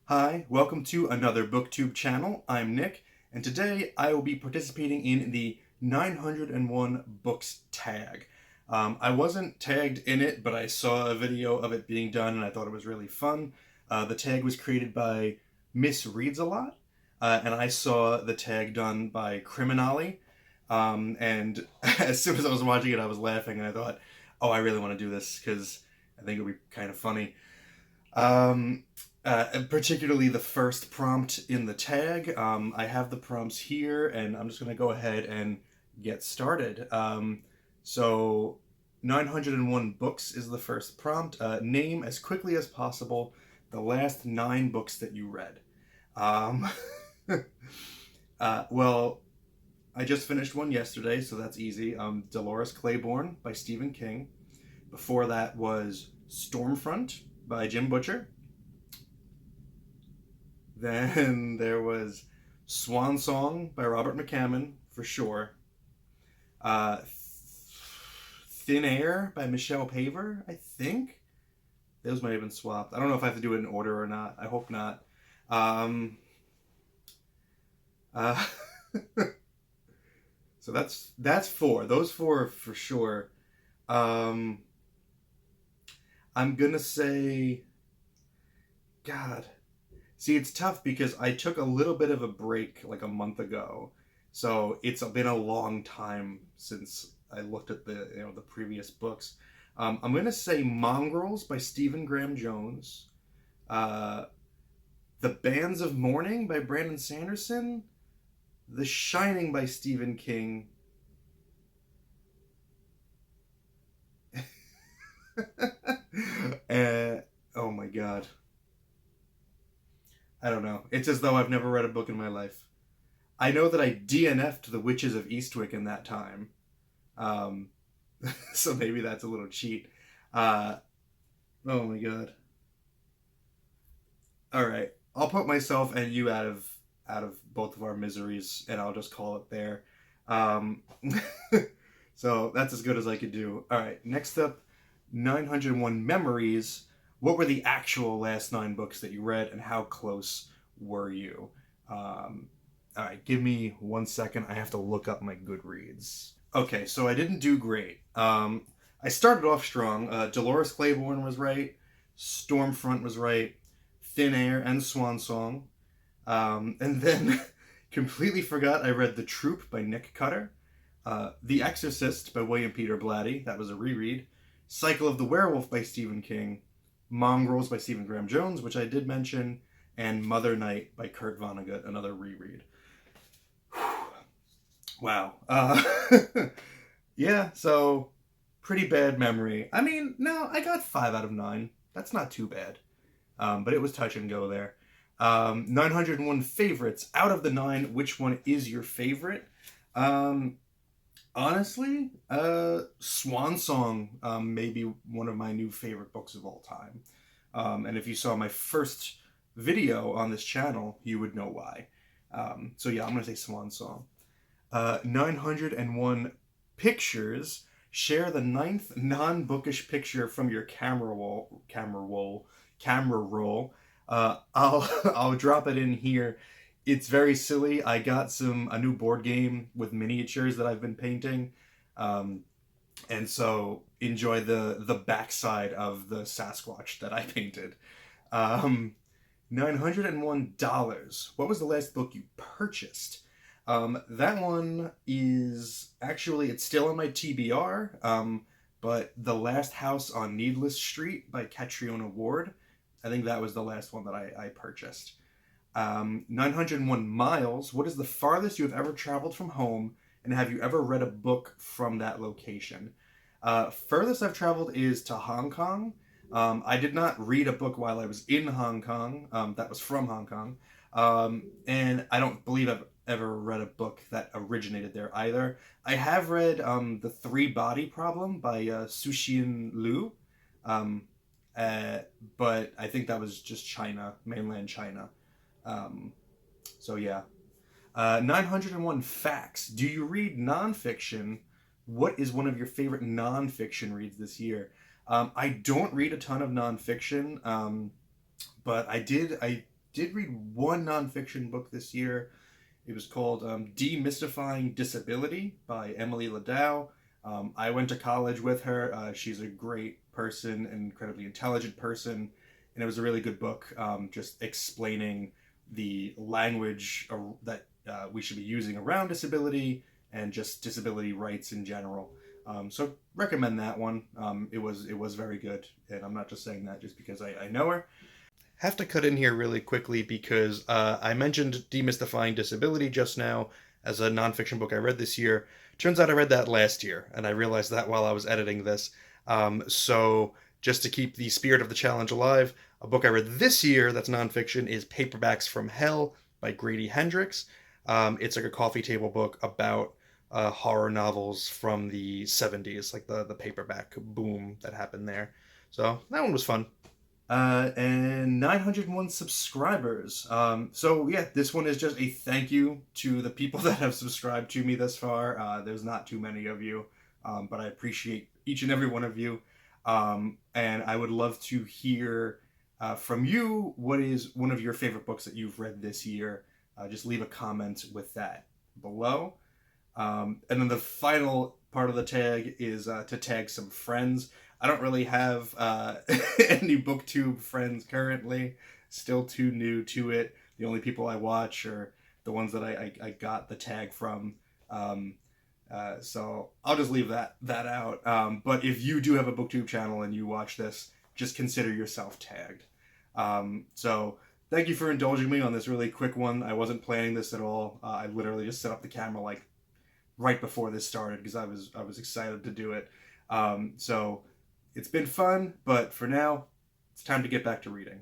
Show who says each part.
Speaker 1: Hi, welcome to another Booktube channel. I'm Nick, and today I will be participating in the 901 Books tag. I wasn't tagged in it, but I saw a video of it being done and I thought it was really fun. The tag was created by Miss Reads a Lot, and I saw the tag done by Criminali. And as soon as I was watching it, I was laughing and I thought, oh, I really want to do this because I think it would be kind of funny. Particularly the first prompt in the tag. I have the prompts here, and I'm just going to go ahead and get started. So 901 books is the first prompt. Name as quickly as possible the last 9 books that you read. Um, well, I just finished one yesterday, so that's easy. Dolores Claiborne by Stephen King. Before that was Stormfront by Jim Butcher. Then there was Swan Song by Robert McCammon, for sure. Thin Air by Michelle Paver, I think. Those might have been swapped. I don't know if I have to do it in order or not. I hope not. Uh, so that's 4. Those 4 for sure. I'm gonna say, God. See, it's tough because I took a little bit of a break like a month ago, so it's been a long time since I looked at the previous books. I'm gonna say Mongrels by Stephen Graham Jones, The Bands of Mourning by Brandon Sanderson, The Shining by Stephen King. Oh my God. I don't know. It's as though I've never read a book in my life. I know that I DNF'd The Witches of Eastwick in that time. Um, so maybe that's a little cheat. Oh my God. All right. I'll put myself and you out of both of our miseries, and I'll just call it there. Um, so that's as good as I could do. All right. Next up, 901 Memories. What were the actual last 9 books that you read, and how close were you? All right, give me 1 second. I have to look up my Goodreads. Okay, so I didn't do great. I started off strong. Dolores Claiborne was right. Stormfront was right. Thin Air and Swan Song. And then completely forgot I read The Troop by Nick Cutter. The Exorcist by William Peter Blatty. That was a reread. Cycle of the Werewolf by Stephen King. Mongrels by Stephen Graham Jones, which I did mention, and Mother Night by Kurt Vonnegut, another reread. Wow. Yeah, so pretty bad memory. I mean, no, I got 5 out of 9. That's not too bad. But it was touch and go there. 901 favorites. Out of the 9, which one is your favorite? Honestly, Swan Song may be one of my new favorite books of all time. And if you saw my first video on this channel, you would know why. So yeah, I'm going to say Swan Song. 901 pictures. Share the 9th non-bookish picture from your camera roll. I'll drop it in here. It's very silly. I got a new board game with miniatures that I've been painting. And so enjoy the backside of the Sasquatch that I painted. $901. What was the last book you purchased? That one is actually, it's still on my TBR. But The Last House on Needless Street by Catriona Ward. I think that was the last one that I purchased. 901 miles. What is the farthest you have ever traveled from home, and have you ever read a book from that location? Furthest I've traveled is to Hong Kong. I did not read a book while I was in Hong Kong. That was from Hong Kong. And I don't believe I've ever read a book that originated there either. I have read The 3-Body Problem by Suxian Liu. But I think that was just China, mainland China. So yeah. 901 facts. Do you read nonfiction? What is one of your favorite nonfiction reads this year? I don't read a ton of nonfiction, but I did read one nonfiction book this year. It was called Demystifying Disability by Emily Ladau. I went to college with her. She's a great person, an incredibly intelligent person, and it was a really good book, just explaining the language that we should be using around disability and just disability rights in general. So recommend that one. It was very good, and I'm not just saying that just because I know her. Have to cut in here really quickly because I mentioned Demystifying Disability just now as a nonfiction book I read this year. Turns out I read that last year, and I realized that while I was editing this. So just to keep the spirit of the challenge alive, a book I read this year that's nonfiction is Paperbacks from Hell by Grady Hendrix. It's like a coffee table book about horror novels from the 70s, like the paperback boom that happened there. So that one was fun. And 901 subscribers. So yeah, this one is just a thank you to the people that have subscribed to me thus far. There's not too many of you, but I appreciate each and every one of you. And I would love to hear from you. What is one of your favorite books that you've read this year? Just leave a comment with that below. And then the final part of the tag is to tag some friends. I don't really have any Booktube friends currently. Still too new to it. The only people I watch are the ones that I got the tag from. So I'll just leave that out. But if you do have a Booktube channel and you watch this, just consider yourself tagged. So thank you for indulging me on this really quick one. I wasn't planning this at all. I literally just set up the camera like right before this started because I was excited to do it. So it's been fun, but for now, it's time to get back to reading.